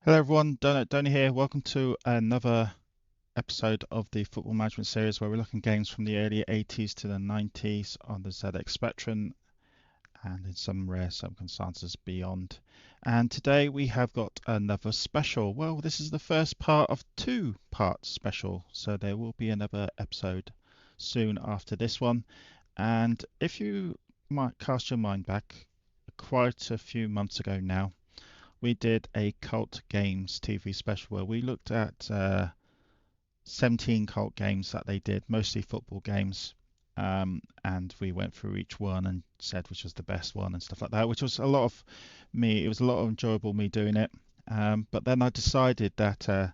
Hello everyone, Donny here. Welcome to another episode of the Football Management Series where we're looking at games from the early 80s to the 90s on the ZX Spectrum and in some rare circumstances beyond. And today we have got another special. Well, this is the first part of two-part special, so there will be another episode soon after this one. And if you might cast your mind back quite a few months ago now, we did a Cult Games TV special where we looked at 17 cult games that they did, mostly football games. And we went through each one and said which was the best one and stuff like that, which was a lot of me. It was a lot of enjoyable me doing it. But then I decided that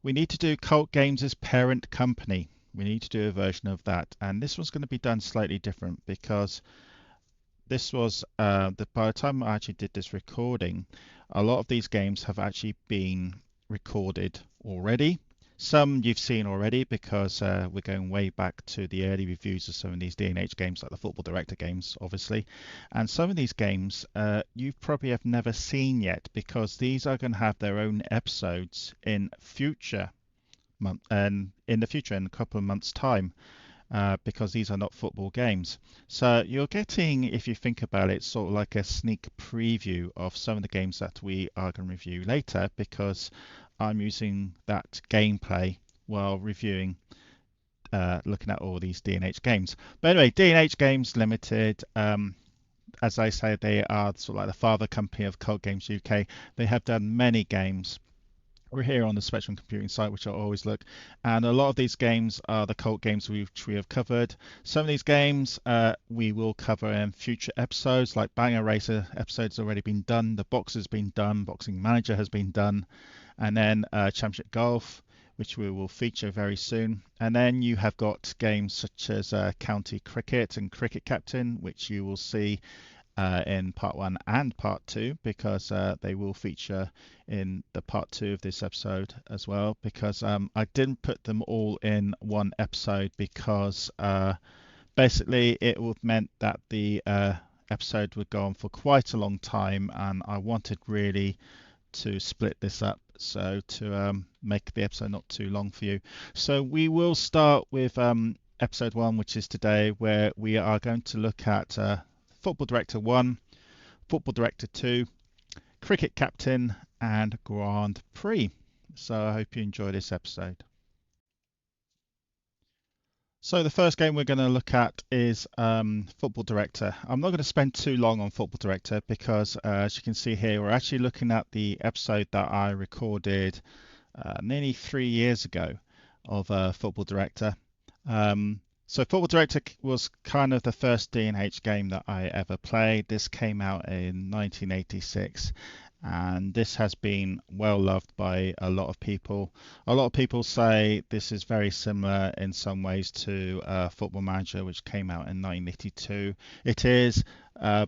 we need to do Cult Games' parent company. We need to do a version of that. And this one's going to be done slightly different because this was by the time I actually did this recording, a lot of these games have actually been recorded already. Some you've seen already because we're going way back to the early reviews of some of these D&H games, like the Football Director games, obviously. And some of these games you probably have never seen yet because these are going to have their own episodes in future month and in the future in a couple of months' time because these are not football games. So you're getting, if you think about it, sort of like a sneak preview of some of the games that we are going to review later because I'm using that gameplay while reviewing, looking at all these D&H games. But anyway, D&H Games Limited, as I say, they are sort of like the father company of Cult Games UK. They have done many games. We're here on the Spectrum Computing site, which I always look, and a lot of these games are the cult games which we have covered. Some of these games we will cover in future episodes, like Banger Racer episodes already been done, the Box has been done, Boxing Manager has been done, and then Championship Golf, which we will feature very soon. And then you have got games such as County Cricket and Cricket Captain, which you will see in part one and part two because they will feature in the part two of this episode as well. Because I didn't put them all in one episode because basically it would meant that the episode would go on for quite a long time, and I wanted really to split this up so to make the episode not too long for you. So we will start with episode one, which is today, where we are going to look at Football Director 1, Football Director 2, Cricket Captain, and Grand Prix. So I hope you enjoy this episode. So the first game we're going to look at is Football Director. I'm not going to spend too long on Football Director because, as you can see here, we're actually looking at the episode that I recorded nearly 3 years ago of Football Director. So Football Director was kind of the first D&H game that I ever played. This came out in 1986, and this has been well loved by a lot of people. A lot of people say this is very similar in some ways to Football Manager, which came out in 1982. It is.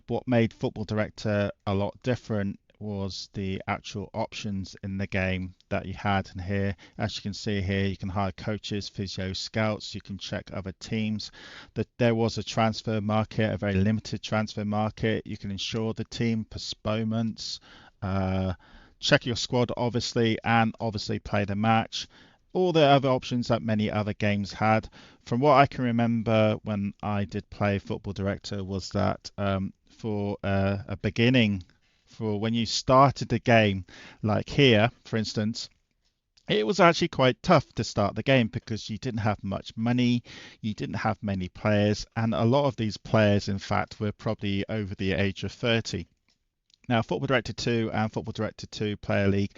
What made Football Director a lot different was the actual options in the game that you had. And here, as you can see here, you can hire coaches, physio, scouts, you can check other teams. That there was a transfer market, a very limited transfer market. You can ensure the team postponements, uh, check your squad obviously, and obviously play the match. All the other options that many other games had. From what I can remember when I did play Football Director was that for a beginning, for when you started the game, like here, for instance, it was actually quite tough to start the game because you didn't have much money, you didn't have many players, and a lot of these players, in fact, were probably over the age of 30. Now, Football Director 2 and Football Director 2 Player League,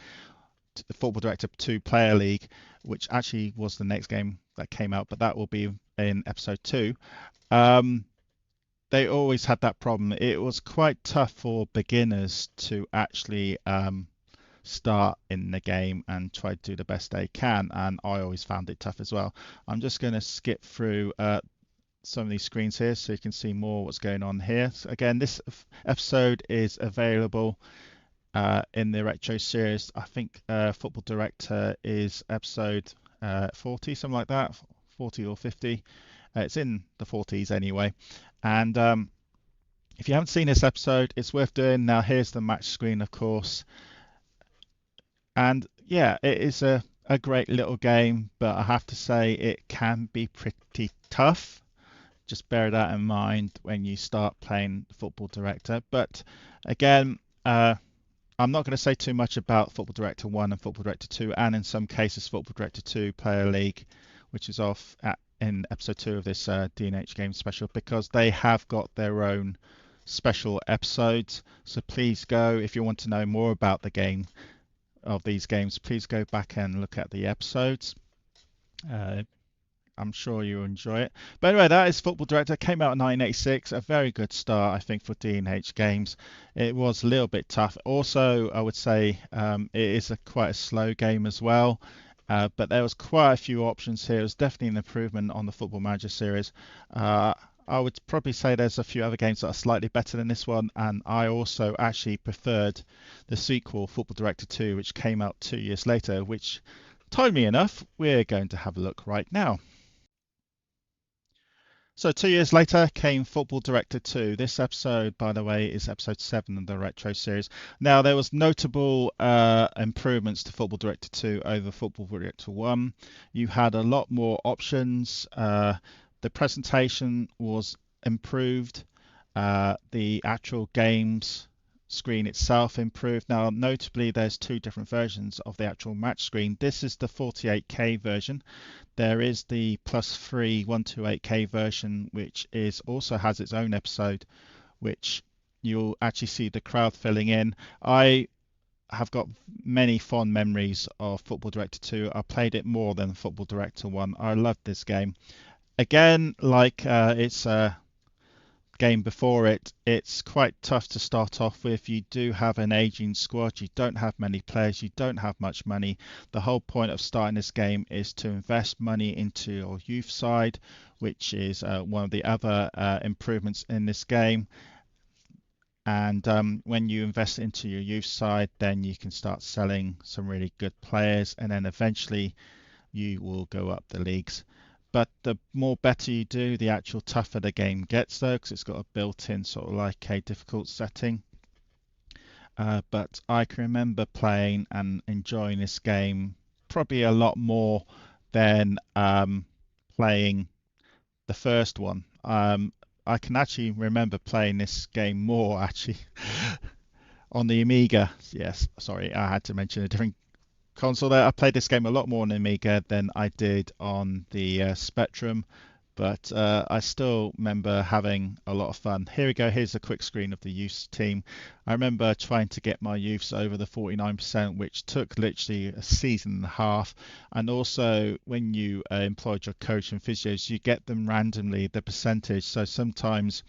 Football Director 2 Player League, which actually was the next game that came out, but that will be in episode 2. Um, they always had that problem. It was quite tough for beginners to actually start in the game and try to do the best they can, and I always found it tough as well. I'm just going to skip through some of these screens here so you can see more what's going on here. So again, this episode is available in the retro series. I think Football Director is episode 40, something like that, 40 or 50. It's in the 40s anyway. And if you haven't seen this episode, it's worth doing. Now, here's the match screen, of course. And yeah, it is a great little game, but I have to say it can be pretty tough. Just bear that in mind when you start playing Football Director. But again, I'm not going to say too much about Football Director 1 and Football Director 2, and in some cases, Football Director 2 Player League, which is off in episode 2 of this D&H Game special, because they have got their own special episodes. So please go, if you want to know more about the game of these games, please go back and look at the episodes. Uh, I'm sure you'll enjoy it. But anyway, that is Football Director. It came out in 1986. A very good start, I think, for D&H games. It was a little bit tough. Also, I would say it is quite a slow game as well. But there was quite a few options here. It was definitely an improvement on the Football Manager series. I would probably say there's a few other games that are slightly better than this one, and I also actually preferred the sequel, Football Director 2, which came out 2 years later, which, timely enough, we're going to have a look right now. So 2 years later came Football Director 2. This episode, by the way, is episode 7 of the Retro series. Now, there was notable improvements to Football Director 2 over Football Director 1. You had a lot more options. The presentation was improved. The actual games screen itself improved. Now, notably, there's two different versions of the actual match screen. This is the 48K version. There is the +3 128K version, which is also has its own episode, which you'll actually see the crowd filling in. I have got many fond memories of Football Director 2. I played it more than Football Director 1. I loved this game. Again, like it's game before it, it's quite tough to start off with. You do have an aging squad, you don't have many players, you don't have much money. The whole point of starting this game is to invest money into your youth side, which is one of the other improvements in this game. And when you invest into your youth side, then you can start selling some really good players, and then eventually you will go up the leagues. But the more better you do, the actual tougher the game gets, though, because it's got a built-in sort of like a difficult setting. But I can remember playing and enjoying this game probably a lot more than playing the first one. I can actually remember playing this game more actually on the Amiga. Yes, sorry, I had to mention a different console there. I played this game a lot more on Amiga than I did on the Spectrum, but I still remember having a lot of fun. Here we go. Here's a quick screen of the youth team. I remember trying to get my youths over the 49%, which took literally a season and a half. And also, when you employed your coach and physios, you get them randomly the percentage. So sometimes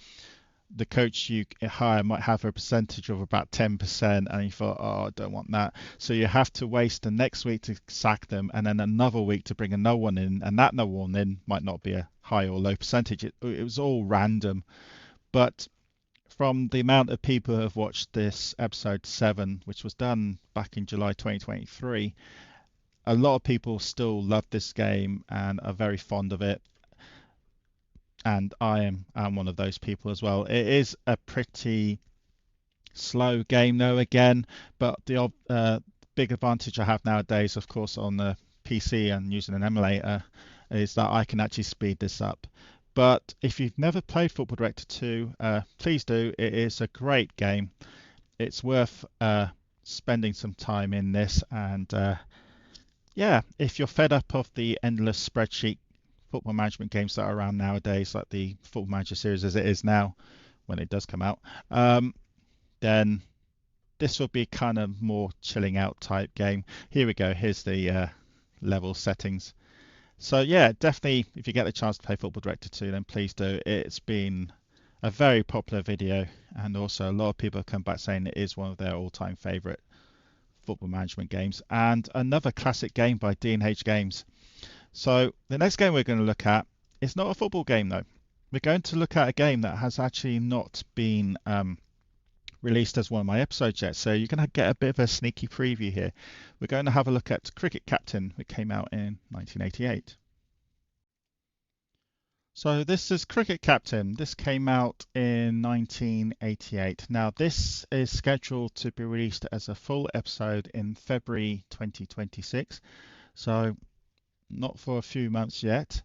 the coach you hire might have a percentage of about 10%, and you thought, oh, I don't want that. So you have to waste the next week to sack them, and then another week to bring another one in, and that another one in might not be a high or low percentage. It was all random. But from the amount of people who have watched this episode 7, which was done back in July 2023, a lot of people still love this game and are very fond of it, and I'm one of those people as well. It is a pretty slow game though again, but the big advantage I have nowadays, of course, on the PC and using an emulator, is that I can actually speed this up. But if you've never played Football Director 2, please do. It is a great game. It's worth spending some time in this, and yeah, if you're fed up of the endless spreadsheet football management games that are around nowadays, like the Football Manager series as it is now, when it does come out, then this will be kind of more chilling out type game. Here we go. Here's the level settings. So yeah, definitely, if you get the chance to play Football Director 2, then please do. It's been a very popular video, and also a lot of people have come back saying it is one of their all-time favorite football management games, and another classic game by D&H Games. So the next game we're going to look at is not a football game though. We're going to look at a game that has actually not been released as one of my episodes yet. So you're going to get a bit of a sneaky preview here. We're going to have a look at Cricket Captain, which came out in 1988. So this is Cricket Captain. This came out in 1988. Now this is scheduled to be released as a full episode in February 2026. So not for a few months yet.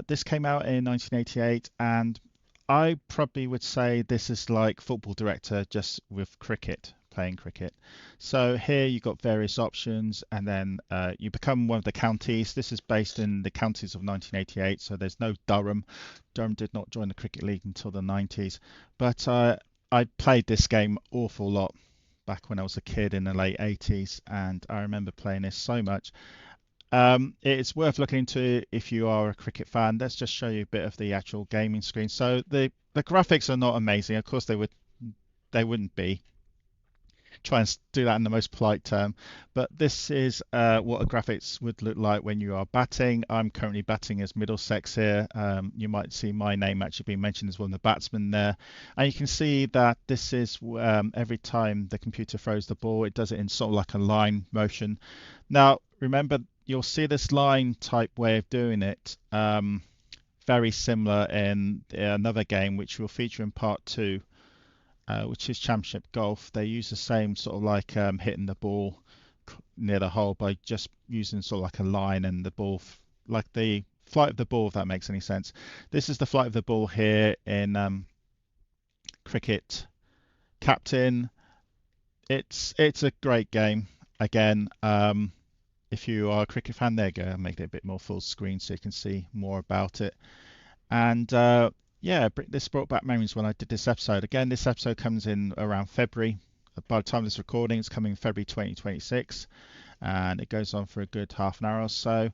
This came out in 1988, and I probably would say this is like Football Director just with cricket, playing cricket. So here you've got various options, and then you become one of the counties. This is based in the counties of 1988, so there's no Durham. Durham did not join the Cricket League until the 90s, but I played this game awful lot back when I was a kid in the late 80s, and I remember playing this so much. It's worth looking into if you are a cricket fan. Let's just show you a bit of the actual gaming screen. So the graphics are not amazing. Of course they wouldn't be. Try and do that in the most polite term. But this is what a graphics would look like when you are batting. I'm currently batting as Middlesex here. You might see my name actually being mentioned as one of the batsmen there. And you can see that this is every time the computer throws the ball, it does it in sort of like a line motion. Now, remember, you'll see this line type way of doing it very similar in another game which will feature in part two, which is Championship Golf. They use the same sort of like hitting the ball near the hole by just using sort of like a line and the ball, like the flight of the ball, if that makes any sense. This is the flight of the ball here in Cricket Captain. It's a great game. Again, if you are a cricket fan, there you go. I make it a bit more full screen so you can see more about it. And yeah, this brought back memories when I did this episode. Again, this episode comes in around February. By the time of this recording, it's coming February 2026, and it goes on for a good half an hour or so.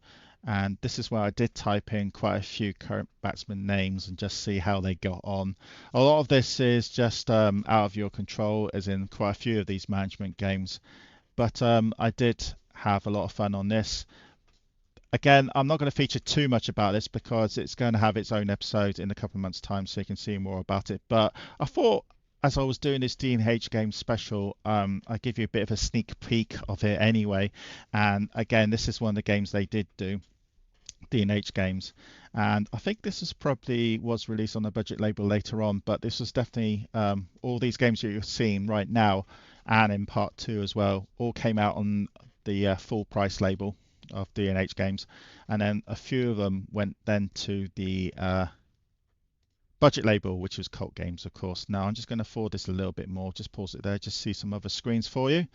And this is where I did type in quite a few current batsman names and just see how they got on. A lot of this is just out of your control, as in quite a few of these management games. But I did have a lot of fun on this. Again, I'm not going to feature too much about this because it's going to have its own episode in a couple of months' time, so you can see more about it. But I thought, as I was doing this D&H game special, I'd give you a bit of a sneak peek of it anyway. And again, this is one of the games they did do, D&H games. And I think this is probably was released on a budget label later on, but this was definitely all these games that you're seeing right now, and in part two as well, all came out on the full price label of D&H games, and then a few of them went then to the budget label, which was Cult Games, of course. Now I'm just going to forward this a little bit more, just pause it there, just see some other screens for you.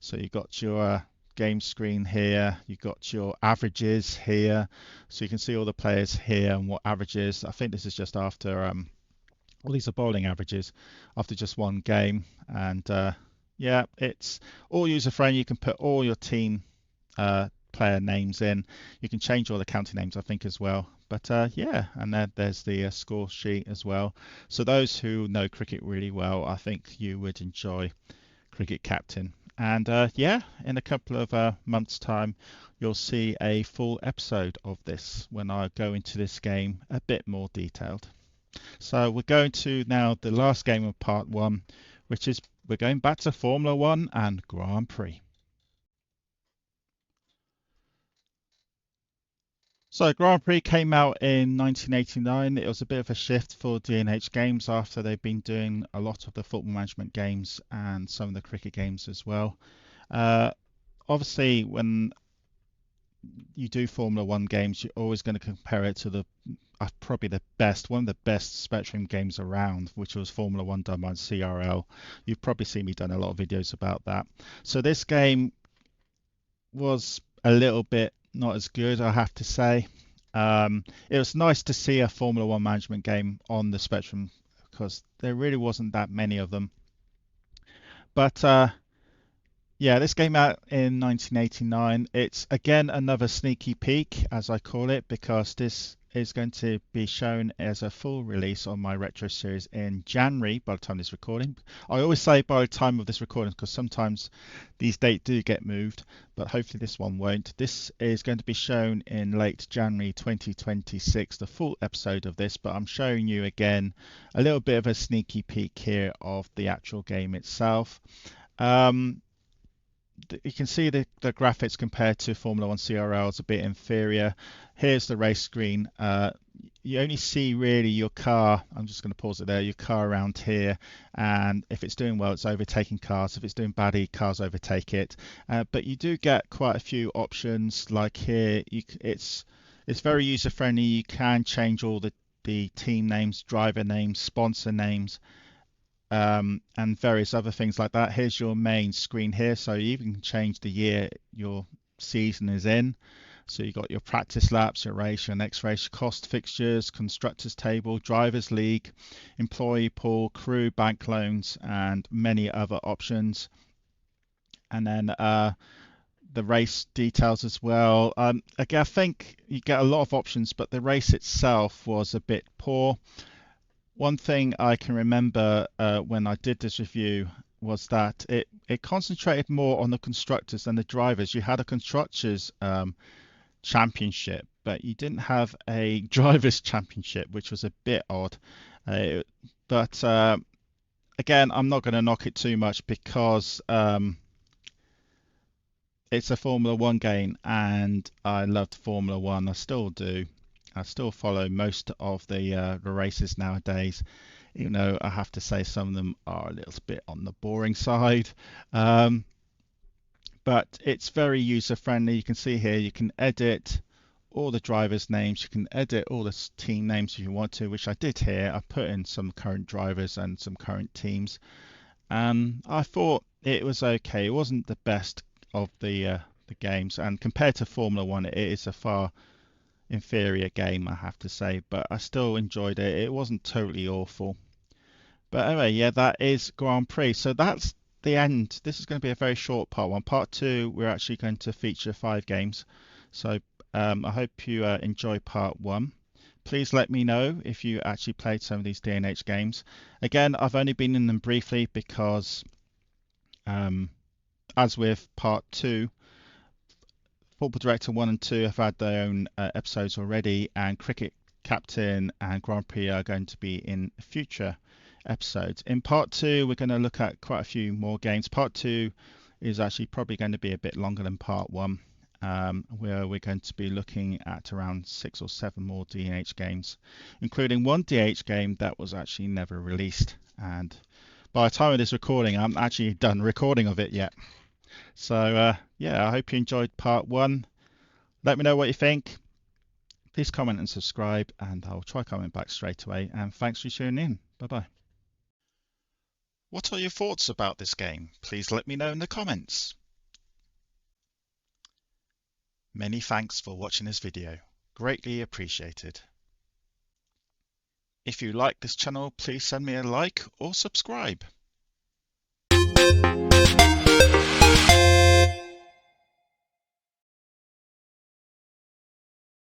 So you've got your game screen here, you've got your averages here, so you can see all the players here and what averages. I think this is just after well, these are bowling averages after just one game, and yeah, it's all user friendly. You can put all your team player names in. You can change all the county names, I think, as well. But yeah, and there's the score sheet as well. So those who know cricket really well, I think you would enjoy Cricket Captain. And yeah, in a couple of months' time, you'll see a full episode of this when I go into this game a bit more detailed. So we're going to now the last game of part one, which is we're going back to Formula One and Grand Prix. So Grand Prix came out in 1989. It was a bit of a shift for D&H Games after they've been doing a lot of the football management games and some of the cricket games as well. Uh, Obviously, when you do Formula One games, you're always going to compare it to the probably the best, one of the best Spectrum games around, which was Formula One done by CRL. You've probably seen me done a lot of videos about that. So this game was a little bit not as good, I have to say. It was nice to see a Formula One management game on the Spectrum because there really wasn't that many of them. But yeah, this came out in 1989. It's again another sneaky peek, as I call it, because this is going to be shown as a full release on my retro series in January by the time of this recording. I always say by the time of this recording because sometimes these dates do get moved, but hopefully this one won't. This is going to be shown in late January 2026, the full episode of this, but I'm showing you again a little bit of a sneaky peek here of the actual game itself. you can see the graphics compared to Formula One CRL is a bit inferior. Here's the race screen. You only see really your car. I'm just going to pause it there. Your car around here, and if it's doing well, it's overtaking cars. If it's doing badly, cars overtake it. But you do get quite a few options. Like here, it's very user friendly. You can change all the team names, driver names, sponsor names, and various other things like that. Here's your main screen here, so you even can change the year your season is in. So you've got your practice laps, your race, your next race, cost fixtures, constructors table, drivers league, employee pool, crew, bank loans, and many other options. And then the race details as well. Again, I think you get a lot of options, but the race itself was a bit poor. One thing I can remember when I did this review was that it concentrated more on the constructors than the drivers. You had a constructors championship, but you didn't have a drivers championship, which was a bit odd. But again, I'm not going to knock it too much because it's a Formula One game, and I loved Formula One. I still do. I still follow most of the races nowadays, even though I have to say some of them are a little bit on the boring side. Um, but it's very user friendly. You can see here you can edit all the drivers' names. You can edit all the team names if you want to, which I did here. I put in some current drivers and some current teams. I thought it was okay. It wasn't the best of the games, and compared to Formula One, it is a far inferior game, I have to say. But I still enjoyed it. It wasn't totally awful. But anyway, yeah, that is Grand Prix. So that's the end. This is going to be a very short part one. Part two, we're actually going to feature 5 games. So I hope you enjoy part one. Please let me know if you actually played some of these D&H games. Again, I've only been in them briefly because, as with part two, Football Director 1 and 2 have had their own episodes already, and Cricket Captain and Grand Prix are going to be in future episodes. In part 2, we're going to look at quite a few more games. Part 2 is actually probably going to be a bit longer than part 1, where we're going to be looking at around 6 or 7 more D&H games, including one D&H game that was actually never released. And by the time of this recording, I'm actually done recording of it yet. So yeah, I hope you enjoyed part 1. Let me know what you think. Please comment and subscribe, and I'll try comment back straight away. And thanks for tuning in. Bye bye. What are your thoughts about this game? Please let me know in the comments. Many thanks for watching this video. Greatly appreciated. If you like this channel, please send me a like or subscribe.